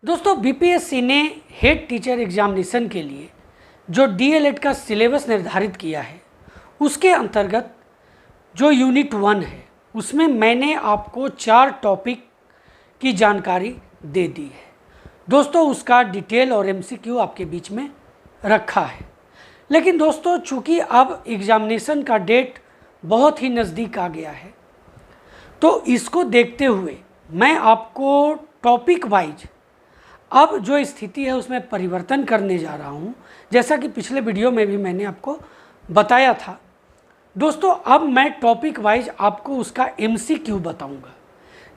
दोस्तों बीपीएससी ने head teacher examination के लिए जो डीएलएड का सिलेबस निर्धारित किया है उसके अंतर्गत जो यूनिट 1 है उसमें मैंने आपको 4 टॉपिक की जानकारी दे दी है। दोस्तों उसका डिटेल और एमसीक्यू आपके बीच में रखा है। लेकिन दोस्तों चूँकि अब एग्जामिनेशन का डेट बहुत ही नज़दीक आ गया है तो इसको देखते हुए मैं आपको टॉपिक वाइज अब जो स्थिति है उसमें परिवर्तन करने जा रहा हूं, जैसा कि पिछले वीडियो में भी मैंने आपको बताया था। दोस्तों अब मैं टॉपिक वाइज आपको उसका एमसीक्यू बताऊंगा,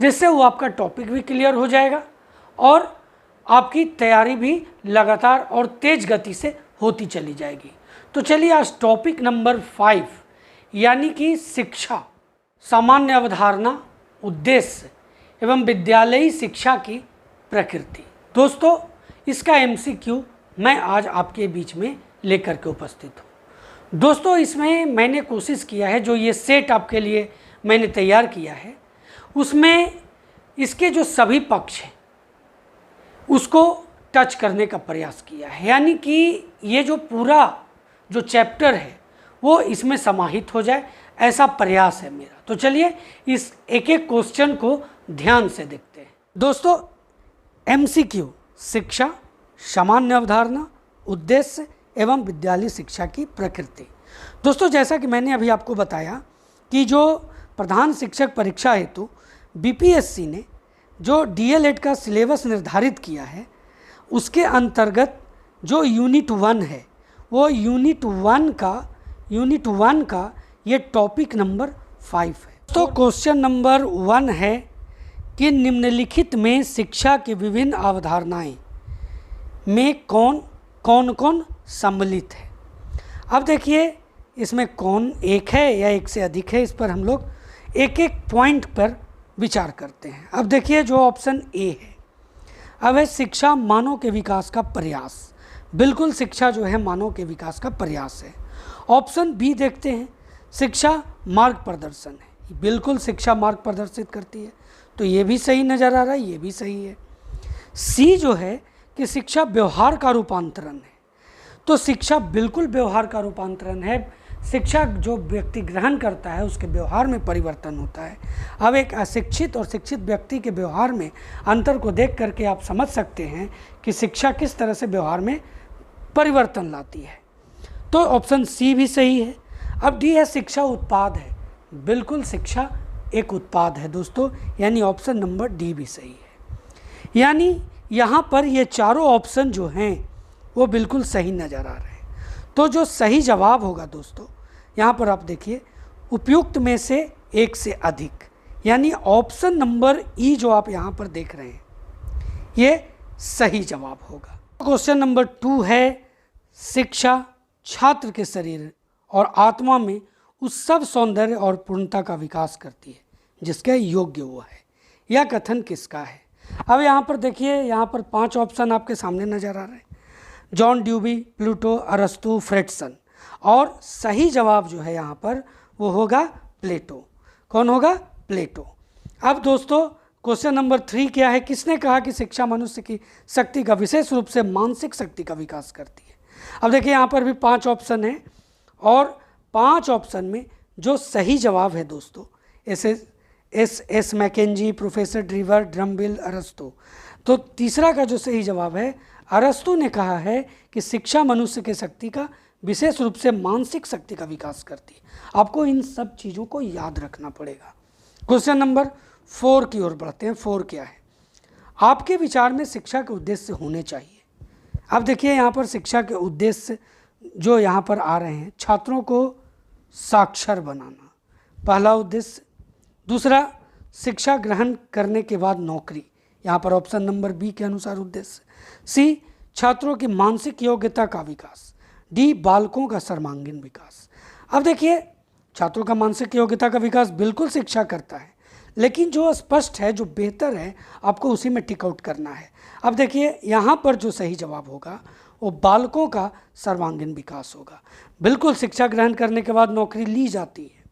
जिससे वो आपका टॉपिक भी क्लियर हो जाएगा और आपकी तैयारी भी लगातार और तेज गति से होती चली जाएगी। तो चलिए आज टॉपिक नंबर 5 यानी कि शिक्षा, सामान्य अवधारणा, उद्देश्य एवं विद्यालयी शिक्षा की प्रकृति। दोस्तों इसका एमसीक्यू मैं आज आपके बीच में लेकर के उपस्थित हूँ। दोस्तों इसमें मैंने कोशिश किया है, जो ये सेट आपके लिए मैंने तैयार किया है उसमें इसके जो सभी पक्ष हैं उसको टच करने का प्रयास किया है, यानी कि ये जो पूरा जो चैप्टर है वो इसमें समाहित हो जाए, ऐसा प्रयास है मेरा। तो चलिए इस एक एक क्वेश्चन को ध्यान से देखते हैं। दोस्तों एमसीक्यू, शिक्षा, सामान्य अवधारणा, उद्देश्य एवं विद्यालय शिक्षा की प्रकृति। दोस्तों जैसा कि मैंने अभी आपको बताया कि जो प्रधान शिक्षक परीक्षा हेतु बीपीएससी ने जो डीएलएड का सिलेबस निर्धारित किया है उसके अंतर्गत जो यूनिट 1 है वो यूनिट 1 का ये टॉपिक नंबर 5 है। तो क्वेश्चन नंबर 1 है कि निम्नलिखित में शिक्षा की विभिन्न अवधारणाएं में कौन सम्मिलित है। अब देखिए इसमें कौन एक है या एक से अधिक है, इस पर हम लोग एक एक पॉइंट पर विचार करते हैं। अब देखिए जो ऑप्शन ए है, अब है शिक्षा मानव के विकास का प्रयास। बिल्कुल शिक्षा जो है मानव के विकास का प्रयास है। ऑप्शन बी देखते हैं, शिक्षा मार्ग प्रदर्शन है। बिल्कुल शिक्षा मार्ग प्रदर्शित करती है, तो ये भी सही नज़र आ रहा है, ये भी सही है। सी जो है कि शिक्षा व्यवहार का रूपांतरण है, तो शिक्षा बिल्कुल व्यवहार का रूपांतरण है। शिक्षा जो व्यक्ति ग्रहण करता है उसके व्यवहार में परिवर्तन होता है। अब एक अशिक्षित और शिक्षित व्यक्ति के व्यवहार में अंतर को देख करके आप समझ सकते हैं कि शिक्षा किस तरह से व्यवहार में परिवर्तन लाती है। तो ऑप्शन सी भी सही है। अब डी है शिक्षा उत्पाद है। बिल्कुल शिक्षा एक उत्पाद है दोस्तों, यानी ऑप्शन नंबर डी भी सही है। यानी यहाँ पर ये चारों ऑप्शन जो हैं वो बिल्कुल सही नज़र आ रहे हैं। तो जो सही जवाब होगा दोस्तों, यहाँ पर आप देखिए उपयुक्त में से एक से अधिक, यानी ऑप्शन नंबर ई जो आप यहाँ पर देख रहे हैं ये सही जवाब होगा। क्वेश्चन नंबर 2 है शिक्षा छात्र के शरीर और आत्मा में उस सब सौंदर्य और पूर्णता का विकास करती है जिसके योग्य वो है। यह कथन किसका है। अब यहाँ पर देखिए, यहाँ पर 5 ऑप्शन आपके सामने नज़र आ रहे हैं, जॉन ड्यूबी, प्लूटो, अरस्तु, फ्रेडसन, और सही जवाब जो है यहाँ पर वो होगा प्लेटो। कौन होगा? प्लेटो। अब दोस्तों क्वेश्चन नंबर 3 क्या है, किसने कहा कि शिक्षा मनुष्य की शक्ति का विशेष रूप से मानसिक शक्ति का विकास करती है। अब देखिए यहाँ पर भी 5 ऑप्शन है और 5 ऑप्शन में जो सही जवाब है दोस्तों एस मैकेंजी, प्रोफेसर ड्रीवर, ड्रमबिल, अरस्तु। तो तीसरा का जो सही जवाब है, अरस्तु ने कहा है कि शिक्षा मनुष्य के शक्ति का विशेष रूप से मानसिक शक्ति का विकास करती है। आपको इन सब चीज़ों को याद रखना पड़ेगा। क्वेश्चन नंबर 4 की ओर बढ़ते हैं। 4 क्या है, आपके विचार में शिक्षा के उद्देश्य होने चाहिए। अब देखिए यहाँ पर शिक्षा के उद्देश्य जो यहाँ पर आ रहे हैं, छात्रों को साक्षर बनाना पहला उद्देश्य। दूसरा, शिक्षा ग्रहण करने के बाद नौकरी, यहाँ पर ऑप्शन नंबर बी के अनुसार उद्देश्य। सी, छात्रों की मानसिक योग्यता का विकास। डी, बालकों का सर्वांगीण विकास। अब देखिए छात्रों का मानसिक योग्यता का विकास बिल्कुल शिक्षा करता है, लेकिन जो स्पष्ट है, जो बेहतर है, आपको उसी में टिक आउट करना है। अब देखिए यहाँ पर जो सही जवाब होगा वो बालकों का सर्वांगीण विकास होगा। बिल्कुल शिक्षा ग्रहण करने के बाद नौकरी ली जाती है,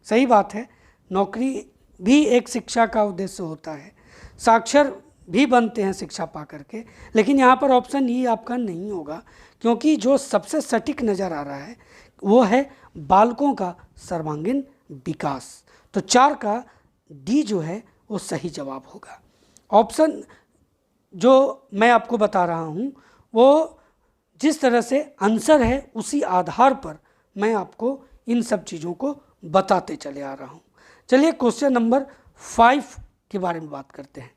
सही बात है, नौकरी भी एक शिक्षा का उद्देश्य होता है। साक्षर भी बनते हैं शिक्षा पा करके, लेकिन यहाँ पर ऑप्शन ई आपका नहीं होगा, क्योंकि जो सबसे सटीक नज़र आ रहा है वो है बालकों का सर्वांगीण विकास। तो 4 का डी जो है वो सही जवाब होगा। ऑप्शन जो मैं आपको बता रहा हूँ वो जिस तरह से आंसर है उसी आधार पर मैं आपको इन सब चीज़ों को बताते चले आ रहा हूँ। चलिए क्वेश्चन नंबर 5 के बारे में बात करते हैं।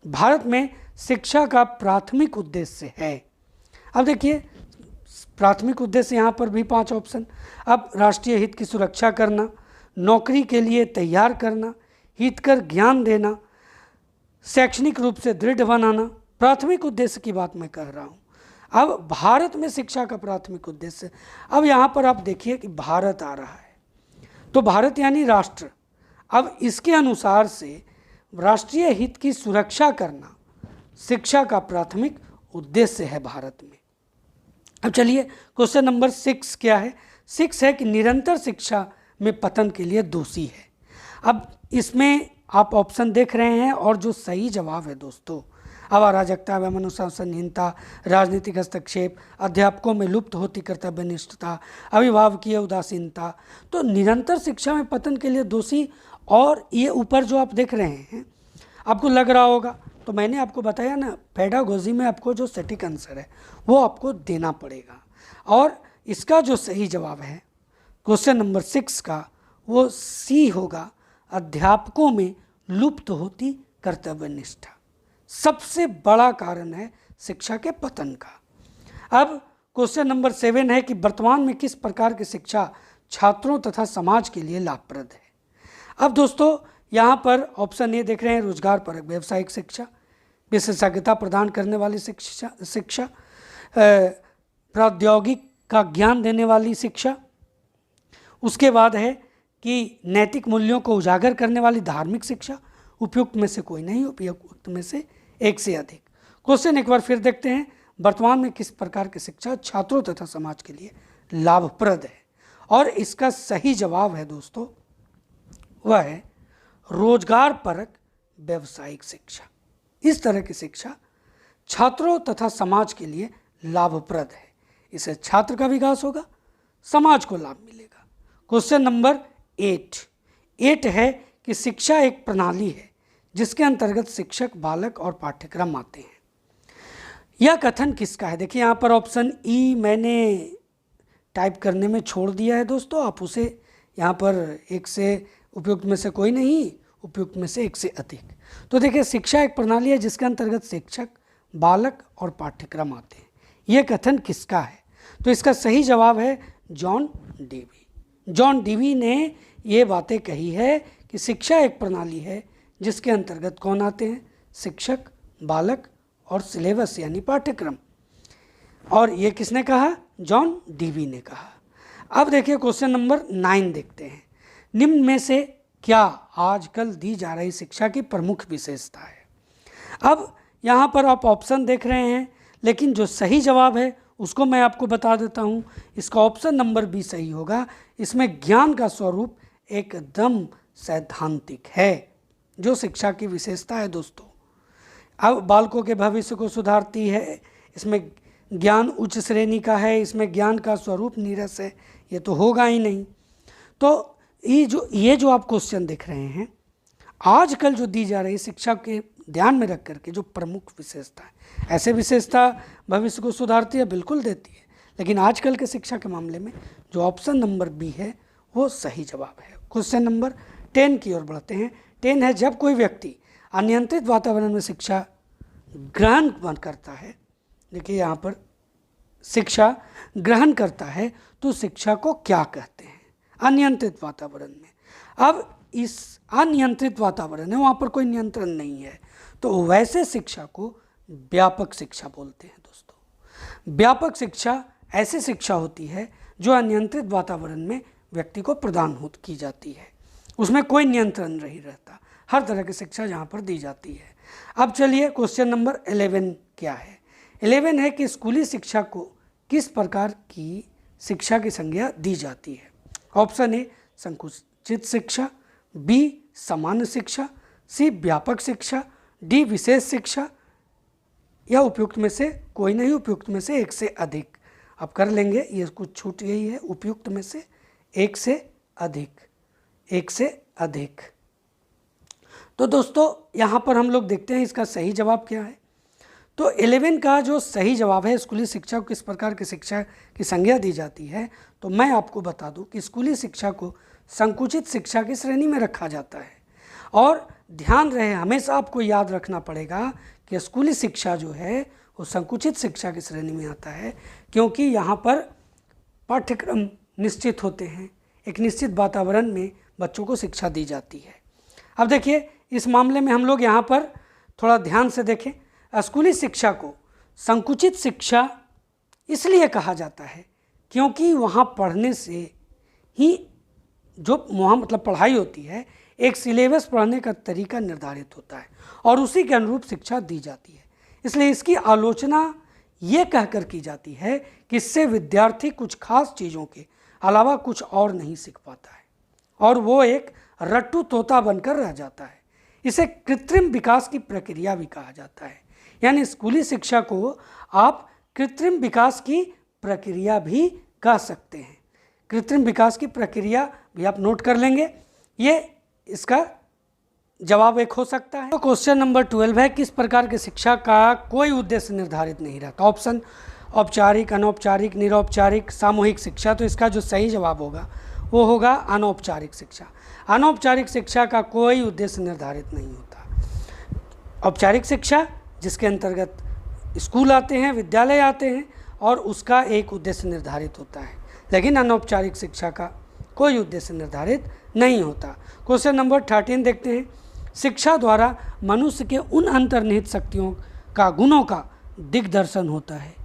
भारत में शिक्षा का प्राथमिक उद्देश्य है। अब देखिए प्राथमिक उद्देश्य यहाँ पर भी 5 ऑप्शन। अब राष्ट्रीय हित की सुरक्षा करना, नौकरी के लिए तैयार करना, हितकर ज्ञान देना, शैक्षणिक रूप से दृढ़ बनाना, प्राथमिक उद्देश्य की बात मैं कह रहा हूँ। अब भारत में शिक्षा का प्राथमिक उद्देश्य, अब यहाँ पर आप देखिए कि भारत आ रहा है, तो भारत यानी राष्ट्र। अब इसके अनुसार से राष्ट्रीय हित की सुरक्षा करना शिक्षा का प्राथमिक उद्देश्य है भारत में। अब चलिए क्वेश्चन नंबर 6 क्या है? 6 है कि निरंतर शिक्षा में पतन के लिए दोषी है। अब इसमें आप ऑप्शन देख रहे हैं और जो सही जवाब है दोस्तों, अब अराजकता, अनुशासनहीनता, राजनीतिक हस्तक्षेप, अध्यापकों में लुप्त होती कर्तव्यनिष्ठता, अभिभावकीय उदासीनता। तो निरंतर शिक्षा में पतन के लिए दोषी, और ये ऊपर जो आप देख रहे हैं आपको लग रहा होगा, तो मैंने आपको बताया ना पेडागोजी में आपको जो सटीक आंसर है वो आपको देना पड़ेगा, और इसका जो सही जवाब है क्वेश्चन नंबर 6 का वो सी होगा, अध्यापकों में लुप्त होती कर्तव्यनिष्ठा सबसे बड़ा कारण है शिक्षा के पतन का। अब क्वेश्चन नंबर 7 है कि वर्तमान में किस प्रकार की शिक्षा छात्रों तथा समाज के लिए लाभप्रद है। अब दोस्तों यहाँ पर ऑप्शन ए देख रहे हैं, रोजगार परक व्यावसायिक शिक्षा, विशेषज्ञता प्रदान करने वाली शिक्षा, प्रौद्योगिक का ज्ञान देने वाली शिक्षा, उसके बाद है कि नैतिक मूल्यों को उजागर करने वाली धार्मिक शिक्षा। उपयुक्त में से कोई नहीं, उपयुक्त में से एक से अधिक। क्वेश्चन एक बार फिर देखते हैं, वर्तमान में किस प्रकार की शिक्षा छात्रों तथा समाज के लिए लाभप्रद है, और इसका सही जवाब है दोस्तों वह है रोजगार परक व्यावसायिक शिक्षा। इस तरह की शिक्षा छात्रों तथा समाज के लिए लाभप्रद है, इससे छात्र का विकास होगा, समाज को लाभ मिलेगा। क्वेश्चन नंबर 8 है कि शिक्षा एक प्रणाली है जिसके अंतर्गत शिक्षक, बालक और पाठ्यक्रम आते हैं। यह कथन किसका है? देखिए यहाँ पर ऑप्शन ई मैंने टाइप करने में छोड़ दिया है दोस्तों, आप उसे यहाँ पर एक से उपयुक्त में से कोई नहीं, उपयुक्त में से एक से अधिक। तो देखिए शिक्षा एक प्रणाली है जिसके अंतर्गत शिक्षक, बालक और पाठ्यक्रम आते हैं। यह कथन किसका है? तो इसका सही जवाब है जॉन डेवी। जॉन डेवी ने ये बातें कही है कि शिक्षा एक प्रणाली है जिसके अंतर्गत कौन आते हैं? शिक्षक, बालक और सिलेबस यानी पाठ्यक्रम। और ये किसने कहा? जॉन डेवी ने कहा। अब देखिए क्वेश्चन नंबर 9 देखते हैं, निम्न में से क्या आजकल दी जा रही शिक्षा की प्रमुख विशेषता है? अब यहाँ पर आप ऑप्शन देख रहे हैं, लेकिन जो सही जवाब है उसको मैं आपको बता देता हूँ। इसका ऑप्शन नंबर बी सही होगा। इसमें ज्ञान का स्वरूप एकदम सैद्धांतिक है, जो शिक्षा की विशेषता है दोस्तों। अब बालकों के भविष्य को सुधारती है, इसमें ज्ञान उच्च श्रेणी का है, इसमें ज्ञान का स्वरूप नीरस है, ये तो होगा ही नहीं। तो ये जो आप क्वेश्चन देख रहे हैं, आजकल जो दी जा रही शिक्षा के ध्यान में रख करके जो प्रमुख विशेषता है, ऐसे विशेषता भविष्य को सुधारती है, बिल्कुल देती है, लेकिन आजकल के शिक्षा के मामले में जो ऑप्शन नंबर बी है वो सही जवाब है। क्वेश्चन नंबर 10 की ओर बढ़ते हैं। 10 है, जब कोई व्यक्ति अनियंत्रित वातावरण में शिक्षा ग्रहण करता है, देखिए यहाँ पर शिक्षा ग्रहण करता है तो शिक्षा को क्या कहते हैं? अनियंत्रित वातावरण में। अब इस अनियंत्रित वातावरण है, वहाँ पर कोई नियंत्रण नहीं है, तो वैसे शिक्षा को व्यापक शिक्षा बोलते हैं दोस्तों। व्यापक शिक्षा ऐसी शिक्षा होती है जो अनियंत्रित वातावरण में व्यक्ति को प्रदान की जाती है, उसमें कोई नियंत्रण नहीं रहता, हर तरह की शिक्षा जहाँ पर दी जाती है। अब चलिए क्वेश्चन नंबर 11 क्या है? 11 है कि स्कूली शिक्षा को किस प्रकार की शिक्षा की संज्ञा दी जाती है? ऑप्शन ए संकुचित शिक्षा, बी सामान्य शिक्षा, सी व्यापक शिक्षा, डी विशेष शिक्षा, या उपयुक्त में से कोई नहीं, उपयुक्त में से एक से अधिक। आप कर लेंगे, ये कुछ छूट यही है, उपयुक्त में से एक से अधिक, एक से अधिक। तो दोस्तों यहाँ पर हम लोग देखते हैं इसका सही जवाब क्या है। तो 11 का जो सही जवाब है, स्कूली शिक्षा को किस प्रकार की शिक्षा की संज्ञा दी जाती है, तो मैं आपको बता दूं कि स्कूली शिक्षा को संकुचित शिक्षा की श्रेणी में रखा जाता है। और ध्यान रहे, हमेशा आपको याद रखना पड़ेगा कि स्कूली शिक्षा जो है वो संकुचित शिक्षा की श्रेणी में आता है, क्योंकि यहाँ पर पाठ्यक्रम निश्चित होते हैं, एक निश्चित वातावरण में बच्चों को शिक्षा दी जाती है। अब देखिए इस मामले में हम लोग यहाँ पर थोड़ा ध्यान से देखें। स्कूली शिक्षा को संकुचित शिक्षा इसलिए कहा जाता है क्योंकि वहाँ पढ़ने से ही जो वहाँ मतलब पढ़ाई होती है, एक सिलेबस पढ़ने का तरीका निर्धारित होता है और उसी के अनुरूप शिक्षा दी जाती है। इसलिए इसकी आलोचना ये कहकर की जाती है कि इससे विद्यार्थी कुछ खास चीज़ों के अलावा कुछ और नहीं सीख पाता है और वो एक रट्टू तोता बनकर रह जाता है। इसे कृत्रिम विकास की प्रक्रिया भी कहा जाता है। यानी स्कूली शिक्षा को आप कृत्रिम विकास की प्रक्रिया भी कह सकते हैं। कृत्रिम विकास की प्रक्रिया भी आप नोट कर लेंगे, ये इसका जवाब एक हो सकता है। तो क्वेश्चन नंबर 12 है, किस प्रकार की शिक्षा का कोई उद्देश्य निर्धारित नहीं रहता। ऑप्शन औपचारिक, अनौपचारिक, निरौपचारिक, सामूहिक शिक्षा। तो इसका जो सही जवाब होगा वो होगा अनौपचारिक शिक्षा। अनौपचारिक शिक्षा का कोई उद्देश्य निर्धारित नहीं होता। औपचारिक शिक्षा जिसके अंतर्गत स्कूल आते हैं, विद्यालय आते हैं और उसका एक उद्देश्य निर्धारित होता है, लेकिन अनौपचारिक शिक्षा का कोई उद्देश्य निर्धारित नहीं होता। क्वेश्चन नंबर 13 देखते हैं, शिक्षा द्वारा मनुष्य के उन अंतर्निहित शक्तियों का, गुणों का दिग्दर्शन होता है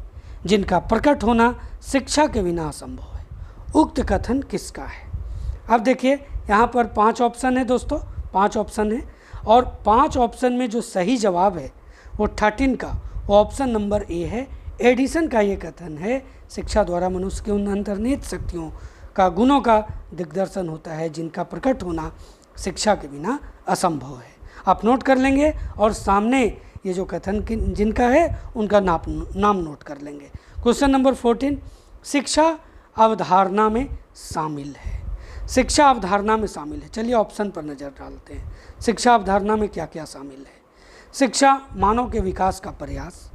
जिनका प्रकट होना शिक्षा के बिना असंभव है। उक्त कथन किसका है। अब देखिए यहाँ पर 5 ऑप्शन है दोस्तों, 5 ऑप्शन है और 5 ऑप्शन में जो सही जवाब है वो 13 का, वो ऑप्शन नंबर ए है। एडिसन का ये कथन है, शिक्षा द्वारा मनुष्य के उन अंतर्निहित शक्तियों का, गुणों का दिग्दर्शन होता है जिनका प्रकट होना शिक्षा के बिना असंभव है। आप नोट कर लेंगे और सामने ये जो कथन जिनका है उनका नाम नोट कर लेंगे। क्वेश्चन नंबर 14, शिक्षा अवधारणा में शामिल है। शिक्षा अवधारणा में शामिल है, चलिए ऑप्शन पर नज़र डालते हैं। शिक्षा अवधारणा में क्या क्या शामिल है। शिक्षा मानव के विकास का प्रयास,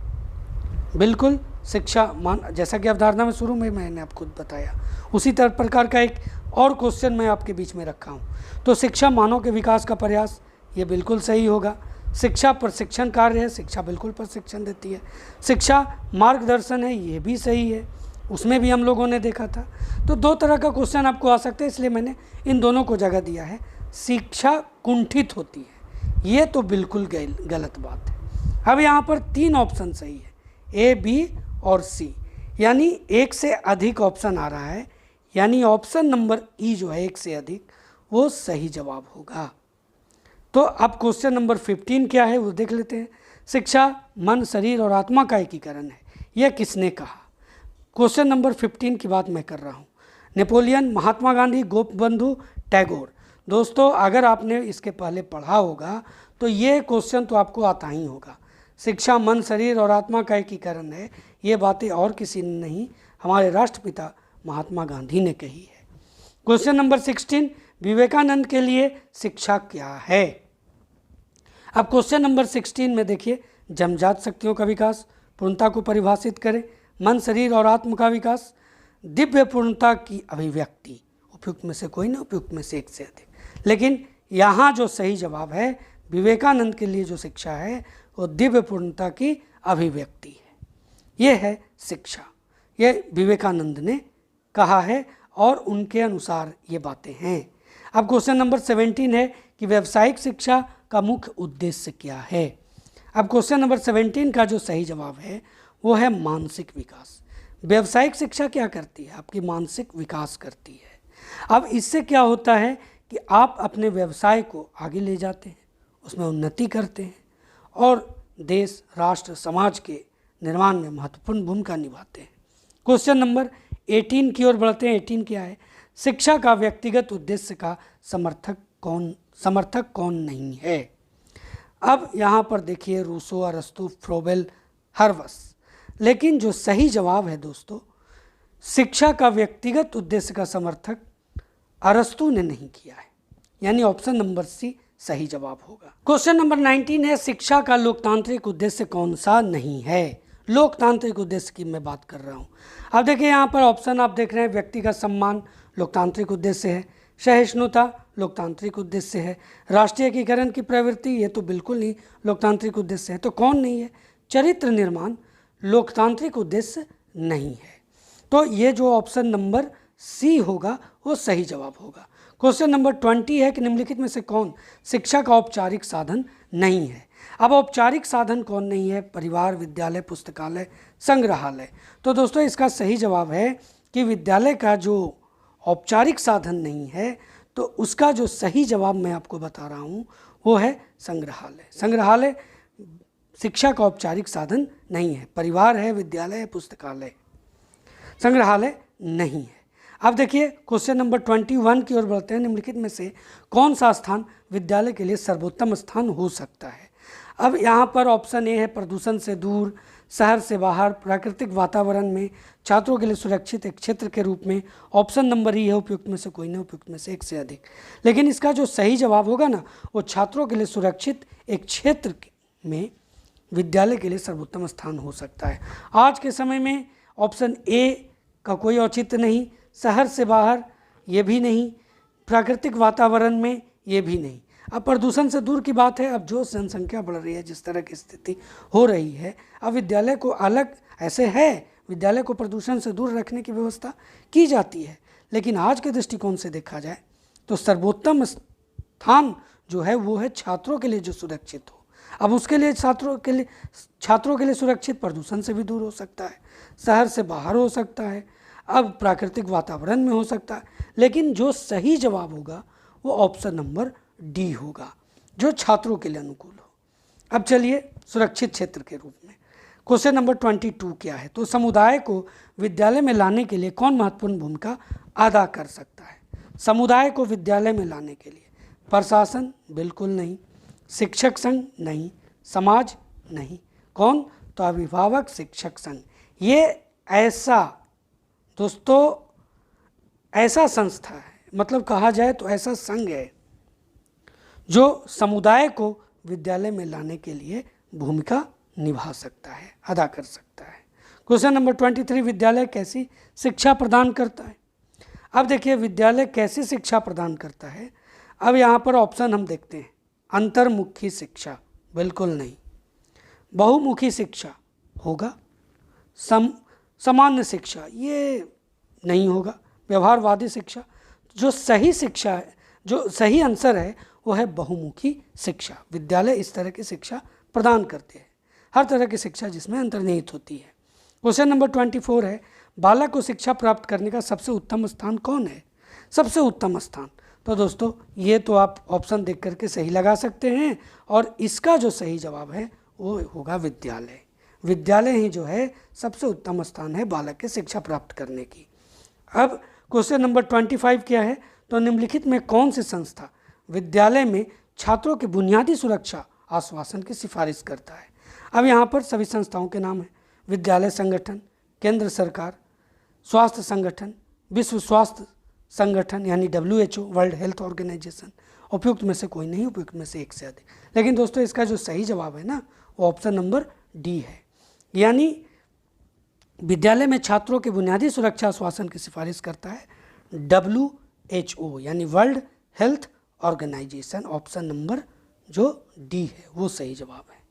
बिल्कुल शिक्षा जैसा कि अवधारणा में शुरू में मैंने आपको बताया, उसी तरह प्रकार का एक और क्वेश्चन मैं आपके बीच में रखा हूँ। तो शिक्षा मानव के विकास का प्रयास, ये बिल्कुल सही होगा। शिक्षा प्रशिक्षण कार्य है, शिक्षा बिल्कुल प्रशिक्षण देती है। शिक्षा मार्गदर्शन है, ये भी सही है, उसमें भी हम लोगों ने देखा था। तो 2 तरह का क्वेश्चन आपको आ सकता है, इसलिए मैंने इन दोनों को जगह दिया है। शिक्षा कुंठित होती है, ये तो बिल्कुल गलत बात है। अब यहाँ पर 3 ऑप्शन सही है, ए, बी और सी, यानी एक से अधिक ऑप्शन आ रहा है, यानी ऑप्शन नंबर ई जो है एक से अधिक, वो सही जवाब होगा। तो अब क्वेश्चन नंबर 15 क्या है वो देख लेते हैं। शिक्षा मन, शरीर और आत्मा का एकीकरण है, यह किसने कहा। क्वेश्चन नंबर 15 की बात मैं कर रहा हूँ। नेपोलियन, महात्मा गांधी, गोपबंधु, टैगोर। दोस्तों अगर आपने इसके पहले पढ़ा होगा तो ये क्वेश्चन तो आपको आता ही होगा। शिक्षा मन, शरीर और आत्मा का एकीकरण है, ये बातें और किसी ने नहीं, हमारे राष्ट्रपिता महात्मा गांधी ने कही है। क्वेश्चन नंबर 16, विवेकानंद के लिए शिक्षा क्या है। अब क्वेश्चन नंबर 16 में देखिए, जन्मजात शक्तियों का विकास, पूर्णता को परिभाषित करें, मन, शरीर और आत्म का विकास, दिव्य पूर्णता की अभिव्यक्ति। उपयुक्त में से कोई ना, उपयुक्त में से एक से अधिक। लेकिन यहाँ जो सही जवाब है, विवेकानंद के लिए जो शिक्षा है वो दिव्य पूर्णता की अभिव्यक्ति है। ये है शिक्षा, ये विवेकानंद ने कहा है और उनके अनुसार ये बातें हैं। अब क्वेश्चन नंबर 17 है कि व्यावसायिक शिक्षा का मुख्य उद्देश्य क्या है। अब क्वेश्चन नंबर 17 का जो सही जवाब है वो है मानसिक विकास। व्यावसायिक शिक्षा क्या करती है, आपकी मानसिक विकास करती है। अब इससे क्या होता है कि आप अपने व्यवसाय को आगे ले जाते हैं, उसमें उन्नति करते हैं और देश, राष्ट्र, समाज के निर्माण में महत्वपूर्ण भूमिका निभाते हैं। क्वेश्चन नंबर 18 की ओर बढ़ते हैं। 18 क्या है, शिक्षा का व्यक्तिगत उद्देश्य का समर्थक कौन नहीं है। अब यहाँ पर देखिए रूसो, अरस्तु, फ्रोबेल हर वर्ष। लेकिन जो सही जवाब है दोस्तों, शिक्षा का व्यक्तिगत उद्देश्य का समर्थक अरस्तु ने नहीं किया है, यानी ऑप्शन नंबर सी सही जवाब होगा। क्वेश्चन नंबर 19 है, शिक्षा का लोकतांत्रिक उद्देश्य कौन सा नहीं है? लोकतांत्रिक उद्देश्य की मैं बात कर रहा हूँ। अब देखिए यहाँ पर ऑप्शन आप देख रहे हैं, व्यक्तिगत सम्मान लोकतांत्रिक उद्देश्य है, सहिष्णुता लोकतांत्रिक उद्देश्य है, राष्ट्रीय एकीकरण की प्रवृत्ति ये तो बिल्कुल नहीं लोकतांत्रिक उद्देश्य है। तो कौन नहीं है? चरित्र निर्माण लोकतांत्रिक उद्देश्य नहीं है। तो ये जो ऑप्शन नंबर सी होगा वो सही जवाब होगा। क्वेश्चन नंबर 20 है कि निम्नलिखित में से कौन शिक्षा का औपचारिक साधन नहीं है? अब औपचारिक साधन कौन नहीं है? परिवार, विद्यालय, पुस्तकालय, संग्रहालय। तो दोस्तों इसका सही जवाब है कि विद्यालय का जो औपचारिक साधन नहीं है, तो उसका जो सही जवाब मैं आपको बता रहा हूँ वो है संग्रहालय। संग्रहालय शिक्षा का औपचारिक साधन नहीं है। परिवार है, विद्यालय है, पुस्तकालय, संग्रहालय नहीं है। अब देखिए क्वेश्चन नंबर 21 की ओर बढ़ते हैं। निम्नलिखित में से कौन सा स्थान विद्यालय के लिए सर्वोत्तम स्थान हो सकता है? अब यहाँ पर ऑप्शन ए है प्रदूषण से दूर, शहर से बाहर, प्राकृतिक वातावरण में, छात्रों के लिए सुरक्षित एक क्षेत्र के रूप में। ऑप्शन नंबर ई है उपयुक्त में से कोई नहीं, उपयुक्त में से एक से अधिक। लेकिन इसका जो सही जवाब होगा ना, वो छात्रों के लिए सुरक्षित एक क्षेत्र में विद्यालय के लिए सर्वोत्तम स्थान हो सकता है। आज के समय में ऑप्शन ए का कोई औचित्य नहीं, शहर से बाहर ये भी नहीं, प्राकृतिक वातावरण में ये भी नहीं। अब प्रदूषण से दूर की बात है। अब जो जनसंख्या बढ़ रही है, जिस तरह की स्थिति हो रही है, अब विद्यालय को अलग ऐसे है, विद्यालय को प्रदूषण से दूर रखने की व्यवस्था की जाती है। लेकिन आज के दृष्टिकोण से देखा जाए तो सर्वोत्तम स्थान जो है वो है छात्रों के लिए जो सुरक्षित हो। अब उसके लिए छात्रों के लिए सुरक्षित प्रदूषण से भी दूर हो सकता है, शहर से बाहर हो सकता है, अब प्राकृतिक वातावरण में हो सकता है। लेकिन जो सही जवाब होगा वो ऑप्शन नंबर डी होगा, जो छात्रों के लिए अनुकूल हो। अब चलिए सुरक्षित क्षेत्र के रूप में क्वेश्चन नंबर 22 क्या है? तो समुदाय को विद्यालय में लाने के लिए कौन महत्वपूर्ण भूमिका अदा कर सकता है? समुदाय को विद्यालय में लाने के लिए प्रशासन बिल्कुल नहीं, शिक्षक संघ नहीं, समाज नहीं। कौन? तो अभिभावक शिक्षक संघ। ये ऐसा दोस्तों ऐसा संस्था है, मतलब कहा जाए तो ऐसा संघ है जो समुदाय को विद्यालय में लाने के लिए भूमिका निभा सकता है, अदा कर सकता है। क्वेश्चन नंबर 23, विद्यालय कैसी शिक्षा प्रदान करता है? अब देखिए विद्यालय कैसी शिक्षा प्रदान करता है। अब यहाँ पर ऑप्शन हम देखते हैं, अंतर्मुखी शिक्षा बिल्कुल नहीं, बहुमुखी शिक्षा होगा, सामान्य शिक्षा ये नहीं होगा, व्यवहारवादी शिक्षा। जो सही शिक्षा है, जो सही आंसर है वो है बहुमुखी शिक्षा। विद्यालय इस तरह की शिक्षा प्रदान करते हैं, हर तरह की शिक्षा जिसमें अंतर्निहित होती है। क्वेश्चन नंबर 24 है, बालक को शिक्षा प्राप्त करने का सबसे उत्तम स्थान कौन है? सबसे उत्तम स्थान, तो दोस्तों ये तो आप ऑप्शन देख करके सही लगा सकते हैं, और इसका जो सही जवाब है वो होगा विद्यालय। विद्यालय ही जो है सबसे उत्तम स्थान है बालक के शिक्षा प्राप्त करने की। अब क्वेश्चन नंबर 25 क्या है? तो निम्नलिखित में कौन सी संस्था विद्यालय में छात्रों की बुनियादी सुरक्षा आश्वासन की सिफारिश करता है? अब यहाँ पर सभी संस्थाओं के नाम हैं, विद्यालय संगठन, केंद्र सरकार, स्वास्थ्य संगठन, विश्व स्वास्थ्य संगठन यानी WHO, वर्ल्ड हेल्थ ऑर्गेनाइजेशन। उपयुक्त में से कोई नहीं, उपयुक्त में से एक से अधिक। लेकिन दोस्तों इसका जो सही जवाब है ना वो ऑप्शन नंबर डी है, यानी विद्यालय में छात्रों के बुनियादी सुरक्षा आश्वासन की सिफारिश करता है WHO यानी world health organisation. Option number जो डी है वो सही जवाब है।